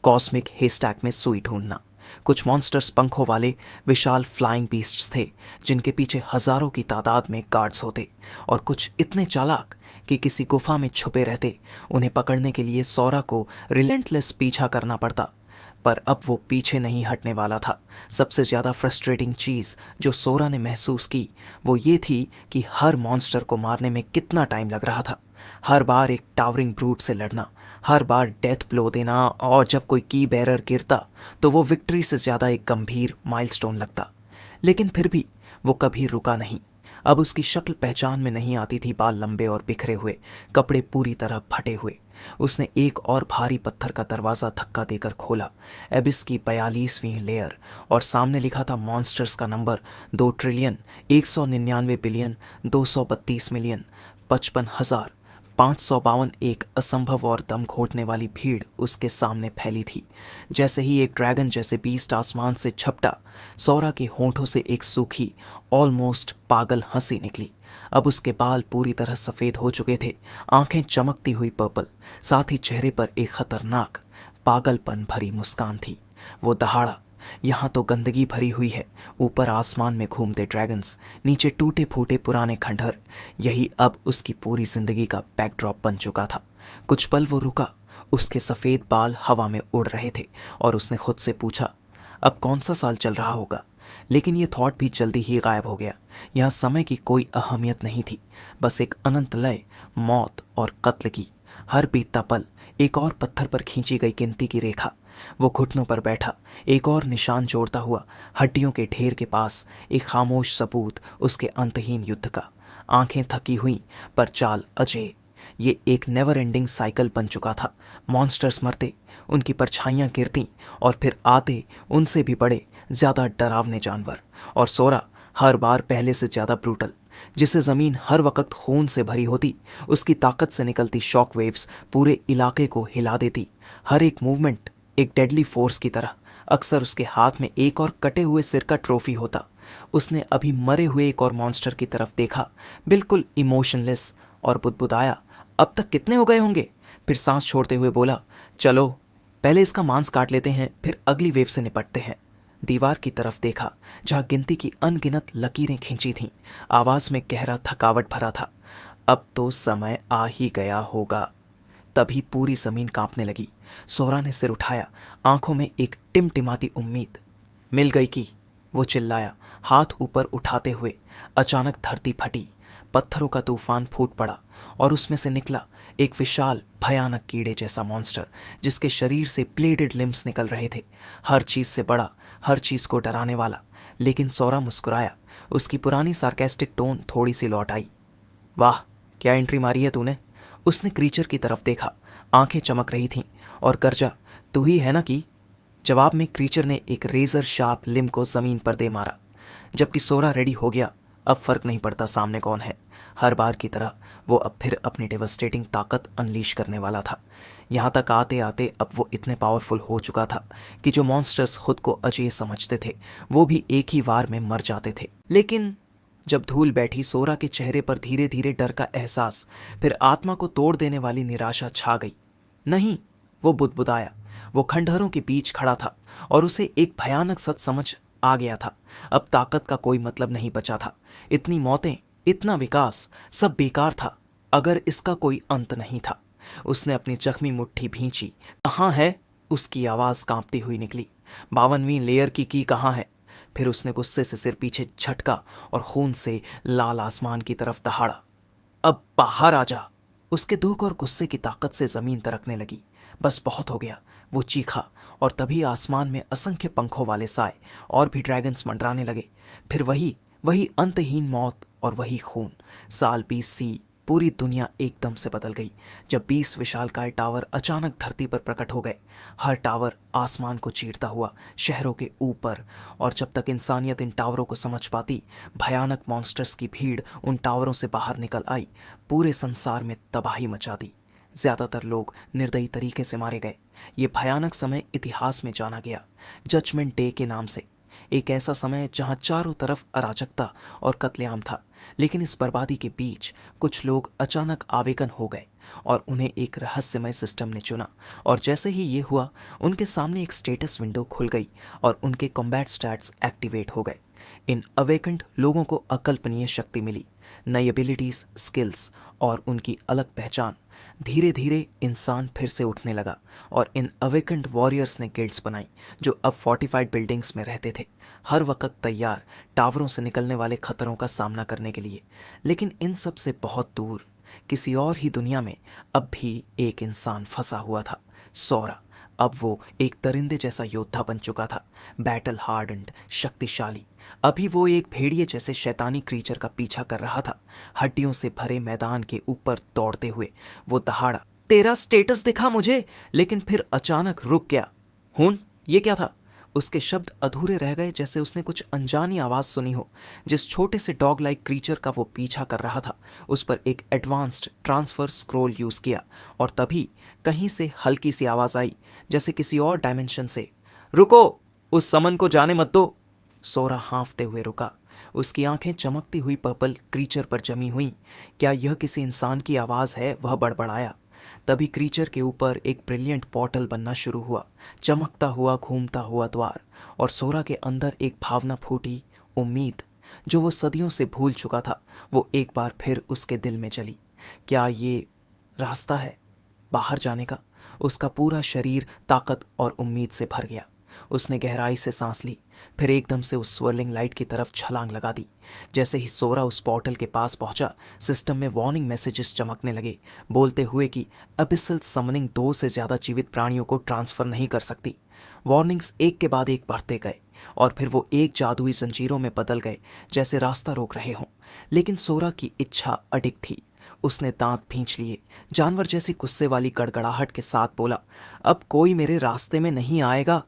कॉस्मिक हेस्टैक में सुई ढूंढना। कुछ मॉन्स्टर्स पंखों वाले विशाल फ्लाइंग बीस्ट्स थे जिनके पीछे हजारों की तादाद में गार्ड्स होते, और कुछ इतने चालाक कि किसी गुफा में छुपे रहते। उन्हें पकड़ने के लिए सौरा को रिलेंटलेस पीछा करना पड़ता, पर अब वो पीछे नहीं हटने वाला था। सबसे ज़्यादा फ्रस्ट्रेटिंग चीज़ जो सोरा ने महसूस की वो ये थी कि हर मॉन्स्टर को मारने में कितना टाइम लग रहा था। हर बार एक टावरिंग ब्रूट से लड़ना, हर बार डेथ ब्लो देना, और जब कोई की बेरर गिरता तो वो विक्ट्री से ज़्यादा एक गंभीर माइलस्टोन लगता। लेकिन फिर भी वो कभी रुका नहीं। अब उसकी शक्ल पहचान में नहीं आती थी। बाल लंबे और बिखरे हुए, कपड़े पूरी तरह फटे हुए। उसने एक और भारी पत्थर का दरवाज़ा धक्का देकर खोला। एबिस की 42वीं लेयर, और सामने लिखा था मॉन्स्टर्स का नंबर 2,199,000,000,232,000,000, 55,552। एक असंभव और दम घोटने वाली भीड़ उसके सामने फैली थी। जैसे ही एक ड्रैगन जैसे बीस्ट आसमान से झपटा, सौरा के होंठों से एक सूखी ऑलमोस्ट पागल हंसी निकली। अब उसके बाल पूरी तरह सफ़ेद हो चुके थे, आंखें चमकती हुई पर्पल, साथ ही चेहरे पर एक खतरनाक पागलपन भरी मुस्कान थी। वो दहाड़ा, यहाँ तो गंदगी भरी हुई है, ऊपर आसमान में घूमते ड्रैगन्स, नीचे टूटे फूटे पुराने खंडहर। यही अब उसकी पूरी जिंदगी का बैकड्रॉप बन चुका था। कुछ पल वो रुका, उसके सफ़ेद बाल हवा में उड़ रहे थे, और उसने खुद से पूछा अब कौन सा साल चल रहा होगा। लेकिन ये थॉट भी जल्दी ही गायब हो गया। यहाँ समय की कोई अहमियत नहीं थी, बस एक अनंत लय, मौत और कत्ल की। हर बीतता पल एक और पत्थर पर खींची गई गिनती की रेखा। वो घुटनों पर बैठा, एक और निशान जोड़ता हुआ, हड्डियों के ढेर के पास, एक खामोश सबूत उसके अंतहीन युद्ध का। आंखें थकी हुई पर चाल अजय। ये एक नेवर एंडिंग साइकिल बन चुका था। मॉन्स्टर्स मरते, उनकी परछाइयां गिरती, और फिर आते उनसे भी बड़े, ज्यादा डरावने जानवर। और सोरा हर बार पहले से ज्यादा ब्रूटल। जिसे जमीन हर वक्त खून से भरी होती, उसकी ताकत से निकलती शॉक वेव्स पूरे इलाके को हिला देती। हर एक मूवमेंट एक डेडली फोर्स की तरह। अक्सर उसके हाथ में एक और कटे हुए सिर का ट्रॉफी होता। उसने अभी मरे हुए एक और मॉन्स्टर की तरफ देखा, बिल्कुल इमोशनलेस, और बुदबुदाया, अब तक कितने हो गए होंगे। फिर सांस छोड़ते हुए बोला, चलो पहले इसका मांस काट लेते हैं, फिर अगली वेव से निपटते हैं। दीवार की तरफ देखा जहां गिनती की अनगिनत लकीरें खींची थीं। आवाज में गहरा थकावट भरा था। अब तो समय आ ही गया होगा। तभी पूरी जमीन कांपने लगी। सोरा ने सिर उठाया, आंखों में एक टिमटिमाती उम्मीद। मिल गई की, वो चिल्लाया, हाथ ऊपर उठाते हुए। अचानक धरती फटी, पत्थरों का तूफान फूट पड़ा, और उसमें से निकला एक विशाल भयानक कीड़े जैसा मॉन्स्टर, जिसके शरीर से ब्लेडेड लिम्स निकल रहे थे। हर चीज से बड़ा, हर चीज को डराने वाला। लेकिन सोरा मुस्कुराया, उसकी पुरानी सार्केस्टिक टोन थोड़ी सी लौट आई। वाह, क्या एंट्री मारी है तूने। उसने क्रीचर की तरफ देखा, आंखें चमक रही थीं, और गर्जा, तू ही है ना की। जवाब में क्रीचर ने एक रेजर शार्प लिम को जमीन पर दे मारा। जबकि सोरा रेडी हो गया। अब फर्क नहीं पड़ता सामने कौन है। हर बार की तरह वो अब फिर अपनी डेवस्टेटिंग ताकत अनलीश करने वाला था। यहाँ तक आते आते अब वो इतने पावरफुल हो चुका था कि जो मॉन्स्टर्स खुद को अजेय समझते थे वो भी एक ही वार में मर जाते थे। लेकिन जब धूल बैठी, सोरा के चेहरे पर धीरे धीरे डर का एहसास, फिर आत्मा को तोड़ देने वाली निराशा छा गई। नहीं, वो बुदबुदाया। वो खंडहरों के बीच खड़ा था और उसे एक भयानक सच समझ आ गया था। अब ताकत का कोई मतलब नहीं बचा था। इतनी मौतें, इतना विकास, सब बेकार था अगर इसका कोई अंत नहीं था। उसने अपनी जख्मी मुट्ठी भींची। कहाँ है? उसकी आवाज कांपती हुई निकली। 52वीं लेयर की कहाँ है? फिर उसने गुस्से से सिर पीछे झटका और खून से लाल आसमान की तरफ दहाड़ा। अब बाहर आ जा। उसके दुख और गुस्से की ताकत से जमीन तरकने लगी। बस बहुत हो गया, वो चीखा, और तभी आसमान में असंख्य पंखों वाले साए और भी ड्रैगन्स मंडराने लगे। फिर वही वही अंतहीन मौत और वही खून। साल 20 सी, पूरी दुनिया एकदम से बदल गई जब 20 विशालकाय टावर अचानक धरती पर प्रकट हो गए। हर टावर आसमान को चीरता हुआ शहरों के ऊपर, और जब तक इंसानियत इन टावरों को समझ पाती, भयानक मॉन्स्टर्स की भीड़ उन टावरों से बाहर निकल आई, पूरे संसार में तबाही मचा दी। ज्यादातर लोग निर्दयी तरीके से मारे गए। ये भयानक समय इतिहास में जाना गया जजमेंट डे के नाम से। एक ऐसा समय जहां चारों तरफ अराजकता और कत्लेआम था। लेकिन इस बर्बादी के बीच कुछ लोग अचानक आवेगन हो गए और उन्हें एक रहस्यमय सिस्टम ने चुना। और जैसे ही ये हुआ, उनके सामने एक स्टेटस विंडो खुल गई और उनके कॉम्बैट स्टैट्स एक्टिवेट हो गए। इन अवेकेंड लोगों को अकल्पनीय शक्ति मिली, नई एबिलिटीज, स्किल्स और उनकी अलग पहचान। धीरे धीरे इंसान फिर से उठने लगा और इन अवेकेंड वॉरियर्स ने गिल्ड्स बनाई जो अब फोर्टिफाइड बिल्डिंग्स में रहते थे, हर वक्त तैयार टावरों से निकलने वाले खतरों का सामना करने के लिए। लेकिन इन सब से बहुत दूर किसी और ही दुनिया में अब भी एक इंसान फंसा हुआ था, सोरा। अब वो एक दरिंदे जैसा योद्धा बन चुका था, बैटल हार्डन्ड, शक्तिशाली। अभी वो एक भेड़िए जैसे शैतानी क्रीचर का पीछा कर रहा था। हड्डियों से भरे मैदान के ऊपर दौड़ते हुए वो दहाड़ा, तेरा स्टेटस दिखा मुझे। लेकिन फिर अचानक रुक गया। हून, ये क्या था? उसके शब्द अधूरे रह गए, जैसे उसने कुछ अनजानी आवाज सुनी हो। जिस छोटे से डॉग लाइक क्रीचर का वो पीछा कर रहा था, उस पर एक एडवांस्ड ट्रांसफर स्क्रोल यूज किया, और तभी कहीं से हल्की सी आवाज आई, जैसे किसी और डायमेंशन से। रुको, उस समन को जाने मत दो। सोरा हाँफते हुए रुका। उसकी आंखें चमकती हुई पर्पल क्रीचर पर जमी हुई। क्या यह किसी इंसान की आवाज है? वह बड़बड़ाया। तभी क्रीचर के ऊपर एक ब्रिलियंट पोर्टल बनना शुरू हुआ, चमकता हुआ घूमता हुआ द्वार। और सोरा के अंदर एक भावना फूटी, उम्मीद, जो वो सदियों से भूल चुका था। वो एक बार फिर उसके दिल में चली। क्या ये रास्ता है बाहर जाने का? उसका पूरा शरीर ताकत और उम्मीद से भर गया। उसने गहराई से सांस ली, फिर एकदम से उस स्वर्लिंग लाइट की तरफ छलांग लगा दी। जैसे ही सोरा उस पोर्टल के पास पहुंचा, सिस्टम में वार्निंग मैसेजेस चमकने लगे, बोलते हुए कि अबिसल समनिंग 2 से ज्यादा जीवित प्राणियों को ट्रांसफर नहीं कर सकती। वार्निंग्स एक के बाद एक बढ़ते गए और फिर वो एक जादुई जंजीरों में बदल गए, जैसे रास्ता रोक रहे हों। लेकिन सोरा की इच्छा अडिग थी। उसने दांत भींच लिए, जानवर जैसी गुस्से वाली गड़गड़ाहट के साथ बोला, अब कोई मेरे रास्ते में नहीं आएगा।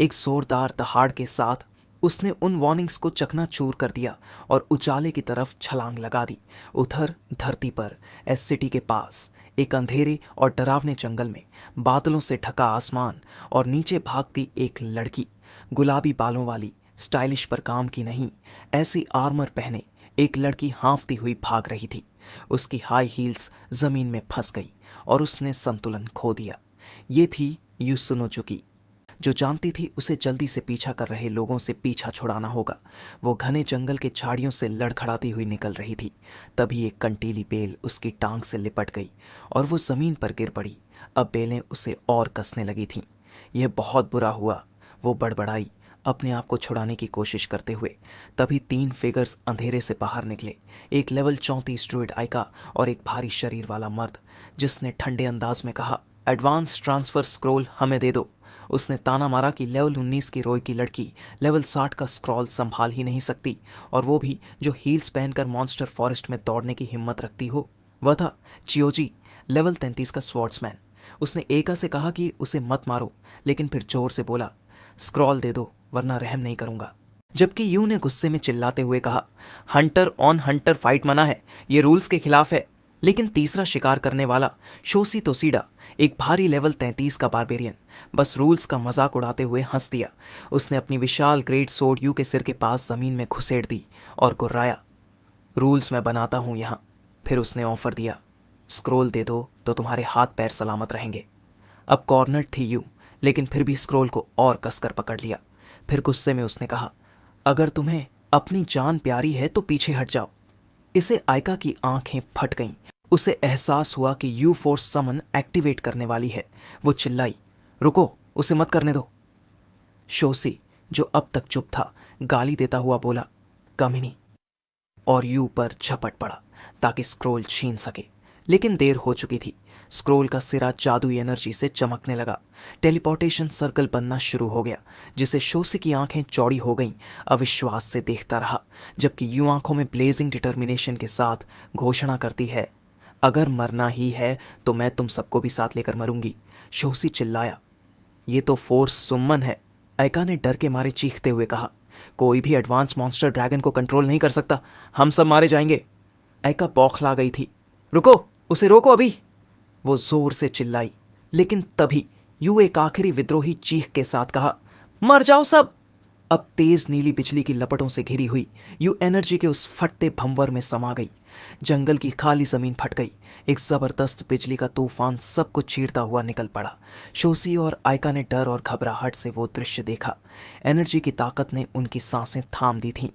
एक जोरदार दहाड़ के साथ उसने उन वार्निंग्स को चकनाचूर कर दिया और उजाले की तरफ छलांग लगा दी। उधर धरती पर, एस सिटी के पास, एक अंधेरे और डरावने जंगल में, बादलों से ढका आसमान और नीचे भागती एक लड़की, गुलाबी बालों वाली, स्टाइलिश पर काम की नहीं, ऐसी आर्मर पहने एक लड़की हाँफती हुई भाग रही थी। उसकी हाई हील्स जमीन में फंस गई और उसने संतुलन खो दिया। ये थी यूसुनो-जुकी, जो जानती थी उसे जल्दी से पीछा कर रहे लोगों से पीछा छुड़ाना होगा। वो घने जंगल के झाड़ियों से लड़खड़ाती हुई निकल रही थी। तभी एक कंटीली बेल उसकी टांग से लिपट गई और वो जमीन पर गिर पड़ी। अब बेलें उसे और कसने लगी थीं। यह बहुत बुरा हुआ, वो बड़बड़ाई, अपने आप को छुड़ाने की कोशिश करते हुए। तभी 3 फिगर्स अंधेरे से बाहर निकले, एक लेवल 34 ड्रूइड आइका और एक भारी शरीर वाला मर्द, जिसने ठंडे अंदाज में कहा, एडवांस ट्रांसफर स्क्रोल हमें दे दो। उसने ताना मारा कि लेवल 19 की रोय की लड़की लेवल 60 का स्क्रॉल संभाल ही नहीं सकती, और वो भी जो हील्स पहनकर मॉन्स्टर फॉरेस्ट में दौड़ने की हिम्मत रखती हो। वह था चियोजी, लेवल 33 का स्वॉर्ड्समैन। उसने एका से कहा कि उसे मत मारो, लेकिन फिर जोर से बोला, स्क्रॉल दे दो वरना रहम नहीं करूंगा। जबकि यू ने गुस्से में चिल्लाते हुए कहा, हंटर ऑन हंटर फाइट मना है, ये रूल्स के खिलाफ है। लेकिन तीसरा शिकार करने वाला शोसी तोसीडा, एक भारी लेवल 33 का बारबेरियन, बस रूल्स का मजाक उड़ाते हुए हंस दिया। उसने अपनी विशाल ग्रेट सोर्ड यू के सिर के पास जमीन में घुसेड़ दी और गुर्राया, रूल्स मैं बनाता हूं यहां। फिर उसने ऑफर दिया, स्क्रोल दे दो तो तुम्हारे हाथ पैर सलामत रहेंगे। अब कॉर्नर थी यू, लेकिन फिर भी स्क्रोल को और कसकर पकड़ लिया। फिर गुस्से में उसने कहा, अगर तुम्हें अपनी जान प्यारी है तो पीछे हट जाओ। इसे आयका की आंखें फट गईं। उसे एहसास हुआ कि यू फोर्स समन एक्टिवेट करने वाली है। वो चिल्लाई, रुको, उसे मत करने दो। शोसी, जो अब तक चुप था, गाली देता हुआ बोला, कमीनी, और यू पर झपट पड़ा ताकि स्क्रोल छीन सके। लेकिन देर हो चुकी थी। स्क्रोल का सिरा जादुई एनर्जी से चमकने लगा। टेलीपोर्टेशन सर्कल बनना शुरू हो गया, जिसे शोसी की आंखें चौड़ी हो गईं। अविश्वास से देखता रहा, जबकि यू आंखों में ब्लेजिंग डिटर्मिनेशन के साथ घोषणा करती है, अगर मरना ही है तो मैं तुम सबको भी साथ लेकर मरूंगी। शोसी चिल्लाया, ये तो फोर्स सुम्मन है। आयका ने डर के मारे चीखते हुए कहा, कोई भी एडवांस मॉन्स्टर ड्रैगन को कंट्रोल नहीं कर सकता, हम सब मारे जाएंगे। आयका बौखला गई थी। रुको, उसे रोको अभी, वो जोर से चिल्लाई। लेकिन तभी यू एक आखिरी विद्रोही चीख के साथ कहा, मर जाओ सब। अब तेज नीली बिजली की लपटों से घिरी हुई यू एनर्जी के उस फटते भंवर में समा गई। जंगल की खाली जमीन फट गई। एक जबरदस्त बिजली का तूफान सबको चीरता हुआ निकल पड़ा। शोसी और आयका ने डर और घबराहट से वो दृश्य देखा। एनर्जी की ताकत ने उनकी सांसें थाम दी थीं।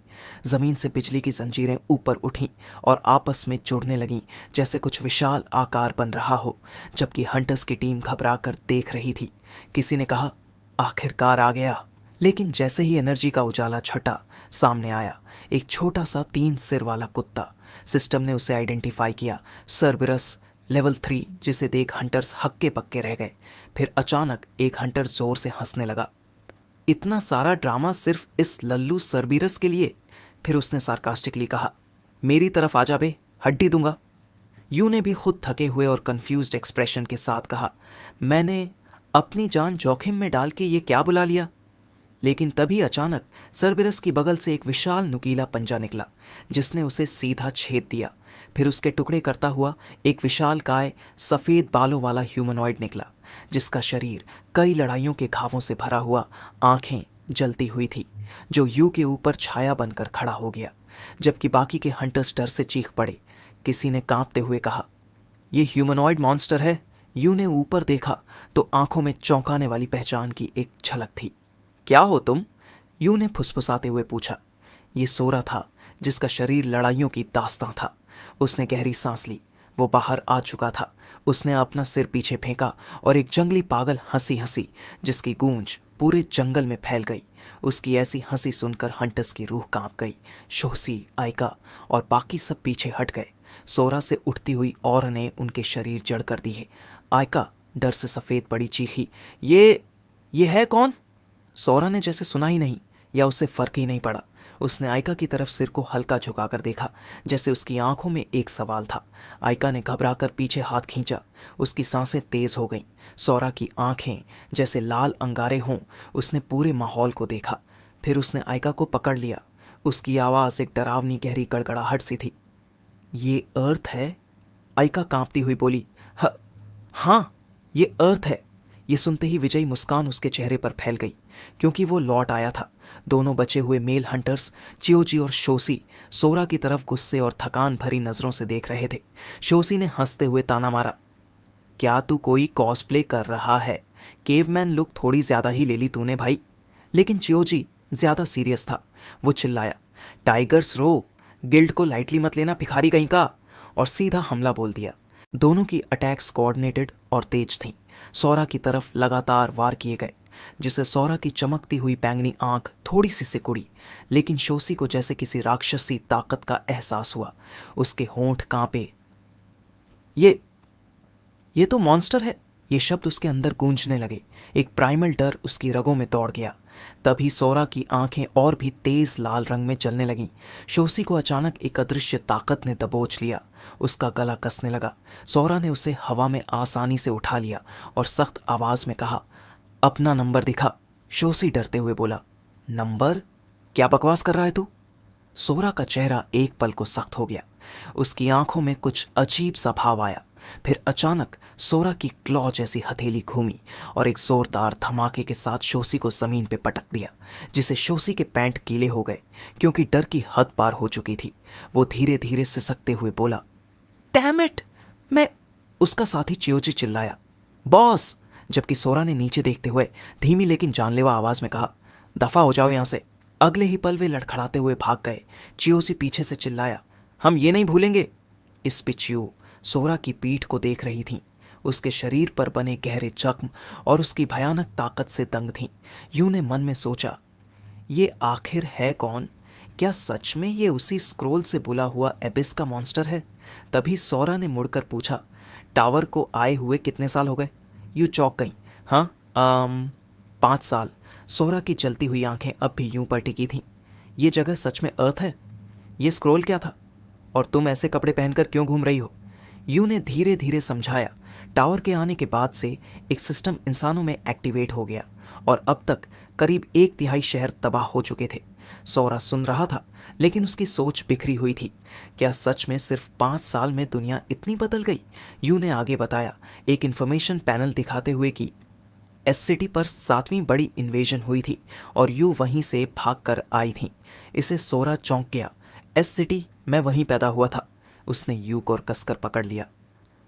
जमीन से बिजली की जंजीरें ऊपर उठीं और आपस में जुड़ने लगीं, जैसे कुछ विशाल आकार बन रहा हो। जबकि हंटर्स की टीम घबरा कर देख रही थी। किसी ने कहा, आखिरकार आ गया। लेकिन जैसे ही एनर्जी का उजाला छटा, सामने आया एक छोटा सा 3 सिर वाला कुत्ता। सिस्टम ने उसे आइडेंटिफाई किया, सर्बरस लेवल 3, जिसे देख हंटर्स हक्के पक्के रह गए। फिर अचानक एक हंटर जोर से हंसने लगा, इतना सारा ड्रामा सिर्फ इस लल्लू सर्बिरस के लिए। फिर उसने सार्कास्टिकली कहा, मेरी तरफ आजा बे, हड्डी दूंगा। यू ने भी खुद थके हुए और कंफ्यूज्ड एक्सप्रेशन के साथ कहा, मैंने अपनी जान जोखिम में डाल के ये क्या बुला लिया। लेकिन तभी अचानक सर्बिरस की बगल से एक विशाल नुकीला पंजा निकला, जिसने उसे सीधा छेद दिया। फिर उसके टुकड़े करता हुआ एक विशाल काय सफ़ेद बालों वाला ह्यूमनॉइड निकला, जिसका शरीर कई लड़ाइयों के घावों से भरा हुआ, आंखें जलती हुई थी, जो यू के ऊपर छाया बनकर खड़ा हो गया। जबकि बाकी के हंटर्स डर से चीख पड़े। किसी ने कांपते हुए कहा, यह ह्यूमनॉइड मॉन्स्टर है। यू ने ऊपर देखा तो आंखों में चौंकाने वाली पहचान की एक झलक थी। क्या हो तुम? यू ने फुसफुसाते हुए पूछा। ये सोरा था, जिसका शरीर लड़ाइयों की दास्तां था। उसने गहरी सांस ली। वो बाहर आ चुका था। उसने अपना सिर पीछे फेंका और एक जंगली पागल हंसी हंसी, जिसकी गूंज पूरे जंगल में फैल गई। उसकी ऐसी हंसी सुनकर हंटर्स की रूह कांप गई। शोसी, आयका और बाकी सब पीछे हट गए। सोरा से उठती हुई और ने उनके शरीर जड़ कर दिए। आयका डर से सफ़ेद पड़ी चीखी, ये है कौन? सोरा ने जैसे सुना ही नहीं, या उससे फर्क ही नहीं पड़ा। उसने आयका की तरफ सिर को हल्का झुकाकर देखा, जैसे उसकी आंखों में एक सवाल था। आयका ने घबराकर पीछे हाथ खींचा। उसकी सांसें तेज हो गईं। सोरा की आंखें जैसे लाल अंगारे हों। उसने पूरे माहौल को देखा। फिर उसने आयका को पकड़ लिया। उसकी आवाज़ एक डरावनी गहरी गड़गड़ाहट सी थी। ये अर्थ है? आयका कांपती हुई बोली। हाँ, ये अर्थ है। ये सुनते ही विजयी मुस्कान उसके चेहरे पर फैल गई, क्योंकि वो लौट आया था। दोनों बचे हुए मेल हंटर्स, चियोजी और शोसी, सोरा की तरफ गुस्से और थकान भरी नजरों से देख रहे थे। शोसी ने हंसते हुए ताना मारा, क्या तू कोई कॉस्प्ले कर रहा है? केवमैन लुक थोड़ी ज्यादा ही ले ली तूने भाई। लेकिन चियोजी ज्यादा सीरियस था। वो चिल्लाया, टाइगर्स रो, गिल्ड को लाइटली मत लेना भिखारी कहीं का, और सीधा हमला बोल दिया। दोनों की अटैक्स कोऑर्डिनेटेड और तेज थीं। सोरा की तरफ लगातार वार किए गए, जिससे सोरा की चमकती हुई बैंगनी आंख थोड़ी सी सिकुड़ी। लेकिन शोसी को जैसे किसी राक्षसी ताकत का एहसास हुआ। उसके होंठ कांपे। ये तो मॉन्स्टर है। ये शब्द उसके अंदर गूंजने लगे। एक प्राइमल डर उसकी रगों में दौड़ गया। तभी सोरा की आंखें और भी तेज लाल रंग में जलने लगीं। शोसी को अचानक एक अदृश्य ताकत ने दबोच लिया। उसका गला कसने लगा। सोरा ने उसे हवा में आसानी से उठा लिया और सख्त आवाज में कहा, अपना नंबर दिखा। शोसी डरते हुए बोला, नंबर? क्या बकवास कर रहा है तू? सोरा का चेहरा एक पल को सख्त हो गया। उसकी आंखों में कुछ अजीब सा भाव आया। फिर अचानक सोरा की क्लॉ जैसी हथेली घूमी और एक जोरदार धमाके के साथ शोसी को जमीन पे पटक दिया, जिसे शोसी के पैंट गीले हो गए क्योंकि डर की हद पार हो चुकी थी। वो धीरे धीरे सिसकते हुए बोला, डैम इट, मैं। उसका साथी चियोजी चिल्लाया, बॉस, जबकि सोरा ने नीचे देखते हुए धीमी लेकिन जानलेवा आवाज में कहा, दफा हो जाओ यहां से। अगले ही पल वे लड़खड़ाते हुए भाग गए। चियोजी पीछे से चिल्लाया, हम ये नहीं भूलेंगे। इस पिचियो सोरा की पीठ को देख रही थी। उसके शरीर पर बने गहरे जख्म और उसकी भयानक ताकत से दंग थी। यूं ने मन में सोचा, ये आखिर है कौन? क्या सच में ये उसी स्क्रोल से बुला हुआ एबिस का मॉन्स्टर है? तभी सोरा ने मुड़कर पूछा, टावर को आए हुए कितने साल हो गए? यू चौंक गई। हाँ, 5 साल। सोरा की जलती हुई आंखें अब भी यूं पर टिकी थीं। ये जगह सच में अर्थ है? ये स्क्रोल क्या था? और तुम ऐसे कपड़े पहनकर क्यों घूम रही हो? यू ने धीरे धीरे समझाया, टावर के आने के बाद से एक सिस्टम इंसानों में एक्टिवेट हो गया और अब तक करीब 1/3 शहर तबाह हो चुके थे। सोरा सुन रहा था, लेकिन उसकी सोच बिखरी हुई थी। क्या सच में सिर्फ 5 साल में दुनिया इतनी बदल गई? यू ने आगे बताया, एक इंफॉर्मेशन पैनल दिखाते हुए कि एस सिटी पर 7वीं बड़ी इन्वेजन हुई थी और यू वहीं से भाग कर आई थी। इसे सोरा चौंक गया। S city? मैं वहीं पैदा हुआ था। उसने यू को कसकर पकड़ लिया।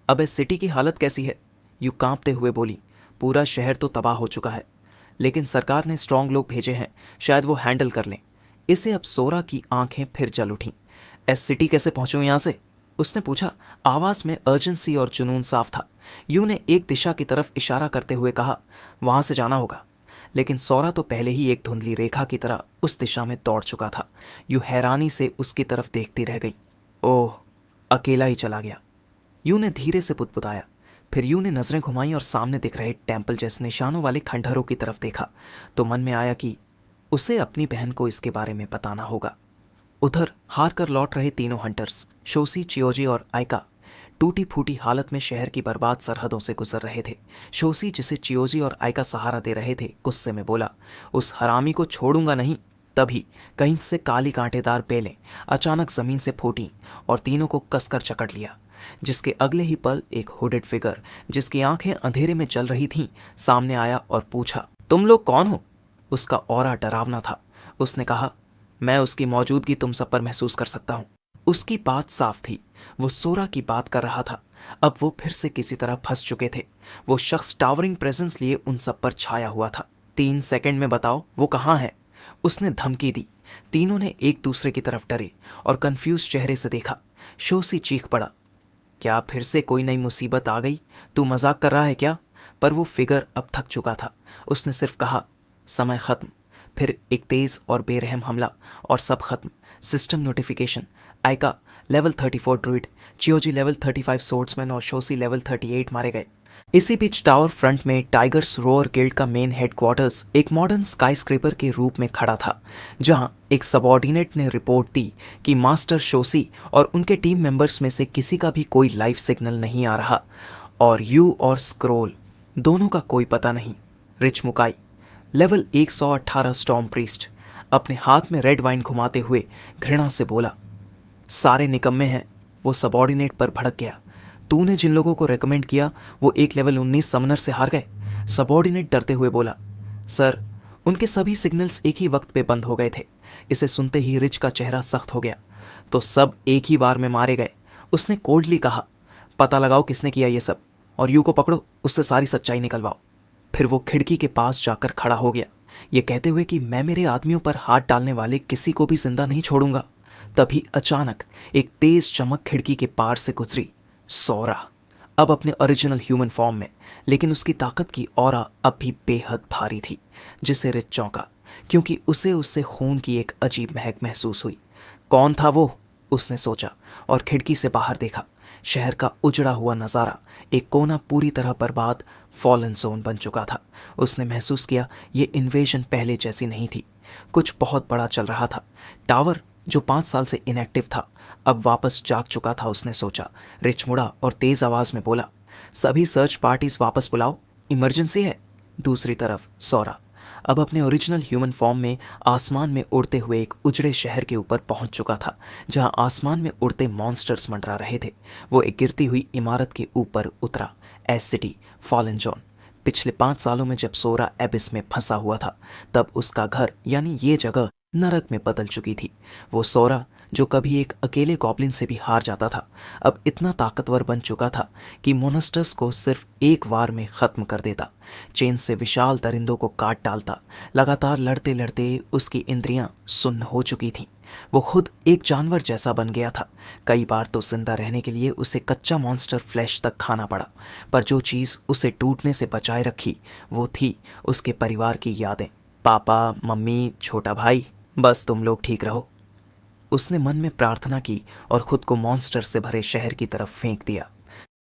अब एस सिटी की हालत कैसी है? यू कांपते हुए बोली, पूरा शहर तो तबाह हो चुका है, लेकिन सरकार ने स्ट्रांग लोग भेजे हैं, शायद वो हैंडल कर लें इसे। अब सोरा की आंखें फिर जल उठीं। एस सिटी कैसे पहुंचूं यहां से? उसने पूछा। आवाज में अर्जेंसी और जुनून साफ था। यू ने एक दिशा की तरफ इशारा करते हुए कहा, वहां से जाना होगा। लेकिन सोरा तो पहले ही एक धुंधली रेखा की तरह उस दिशा में दौड़ चुका था। यू हैरानी से उसकी तरफ देखती रह गई। ओह, अकेला ही चला गया। यू ने धीरे से पुतपुताया। फिर यू ने नजरें घुमाई और सामने दिख रहे टेम्पल जैसे निशानों वाले खंडहरों की तरफ देखा तो मन में आया कि उसे अपनी बहन को इसके बारे में बताना होगा। उधर हार कर लौट रहे तीनों हंटर्स, शोसी, चियोजी और आइका, टूटी फूटी हालत में शहर की बर्बाद सरहदों से गुजर रहे थे। शोसी, जिसे चियोजी और आइका सहारा दे रहे थे, गुस्से में बोला, उस हरामी को छोड़ूंगा नहीं। तभी कहीं से काली कांटेदार बेलें अचानक जमीन से फूटी और तीनों को कसकर जकड़ लिया। जिसके अगले ही पल एक हुडेड फिगर, जिसकी आंखें अंधेरे में चल रही थीं, सामने आया और पूछा, तुम लोग कौन हो? उसका ऑरा डरावना था। उसने कहा, मैं उसकी मौजूदगी तुम सब पर महसूस कर सकता हूं। उसकी बात साफ थी, वो सोरा की बात कर रहा था। अब वो फिर से किसी तरह फंस चुके थे। वो शख्स टावरिंग प्रेजेंस लिए उन सब पर छाया हुआ था। 3 सेकंड में बताओ वो कहाँ है? उसने धमकी दी। तीनों ने एक दूसरे की तरफ डरे और कंफ्यूज चेहरे से देखा। शोसी चीख पड़ा, क्या फिर से कोई नई मुसीबत आ गई? तू मजाक कर रहा है क्या? पर वो फिगर अब थक चुका था। उसने सिर्फ कहा, समय खत्म। फिर एक तेज और बेरहम हमला और सब खत्म। System notification, Aika level 34 druid, Chiyoji level 35 swordsman और शोसी लेवल 38 मारे गए। इसी बीच टावर फ्रंट में टाइगर्स रोअर गिल्ड का मेन हेडक्वार्टर्स एक मॉडर्न स्काईस्क्रेपर के रूप में खड़ा था, जहां एक सबऑर्डिनेट ने रिपोर्ट दी कि मास्टर शोसी और उनके टीम मेंबर्स में से किसी का भी कोई लाइफ सिग्नल नहीं आ रहा और यू और स्क्रोल दोनों का कोई पता नहीं। Rich Mukai level 118 storm priest अपने हाथ में रेड वाइन घुमाते हुए घृणा से बोला, सारे निकम्मे हैं। वो सबऑर्डिनेट पर भड़क गया। तूने जिन लोगों को रेकमेंड किया वो एक लेवल 19 समनर से हार गए। सबऑर्डिनेट डरते हुए बोला, सर, उनके सभी सिग्नल्स एक ही वक्त पे बंद हो गए थे। इसे सुनते ही रिच का चेहरा सख्त हो गया। तो सब एक ही बार में मारे गए? उसने कोल्डली कहा, पता लगाओ किसने किया ये सब और यू को पकड़ो, उससे सारी सच्चाई निकलवाओ। फिर वो खिड़की के पास जाकर खड़ा हो गया, ये कहते हुए कि मैं मेरे आदमियों पर हाथ डालने वाले किसी को भी जिंदा नहीं छोड़ूंगा। तभी अचानक एक तेज चमक खिड़की के पार से गुजरी। सोरा, अब अपने ओरिजिनल ह्यूमन फॉर्म में, लेकिन उसकी ताकत की ऑरा अब भी बेहद भारी थी, जिससे रिच चौंका क्योंकि उसे उससे खून की एक अजीब महक महसूस हुई। कौन था वो? उसने सोचा और खिड़की से बाहर देखा। शहर का उजड़ा हुआ नज़ारा, एक कोना पूरी तरह बर्बाद फॉलन जोन बन चुका था। उसने महसूस किया ये इन्वेजन पहले जैसी नहीं थी, कुछ बहुत बड़ा चल रहा था। टावर जो 5 साल से इनएक्टिव था अब वापस जाग चुका था। उसने सोचा। रिच मुड़ा और तेज आवाज में बोला, सभी सर्च पार्टीज वापस बुलाओ, इमरजेंसी है। दूसरी तरफ सोरा, अब अपने ओरिजिनल ह्यूमन फॉर्म में आसमान में उड़ते हुए एक उजड़े शहर के ऊपर पहुंच चुका था, जहां आसमान में उड़ते मॉन्स्टर्स मंडरा रहे थे। वो एक गिरती हुई इमारत के ऊपर उतरा। S city fallen John. पिछले 5 सालों में जब सोरा एबिस में फंसा हुआ था, तब उसका घर यानी ये जगह नरक में बदल चुकी थी। वो सोरा जो कभी एक अकेले गॉब्लिन से भी हार जाता था, अब इतना ताकतवर बन चुका था कि मोनस्टर्स को सिर्फ एक वार में खत्म कर देता। चेन से विशाल दरिंदों को काट डालता। लगातार लड़ते लड़ते उसकी इंद्रियां सुन्न हो चुकी थीं। वो खुद एक जानवर जैसा बन गया था। कई बार तो जिंदा रहने के लिए उसे कच्चा मॉन्स्टर फ्लैश तक खाना पड़ा, पर जो चीज़ उसे टूटने से बचाए रखी वो थी उसके परिवार की यादें। पापा, मम्मी, छोटा भाई, बस तुम लोग ठीक रहो। उसने मन में प्रार्थना की और खुद को मॉन्स्टर से भरे शहर की तरफ फेंक दिया।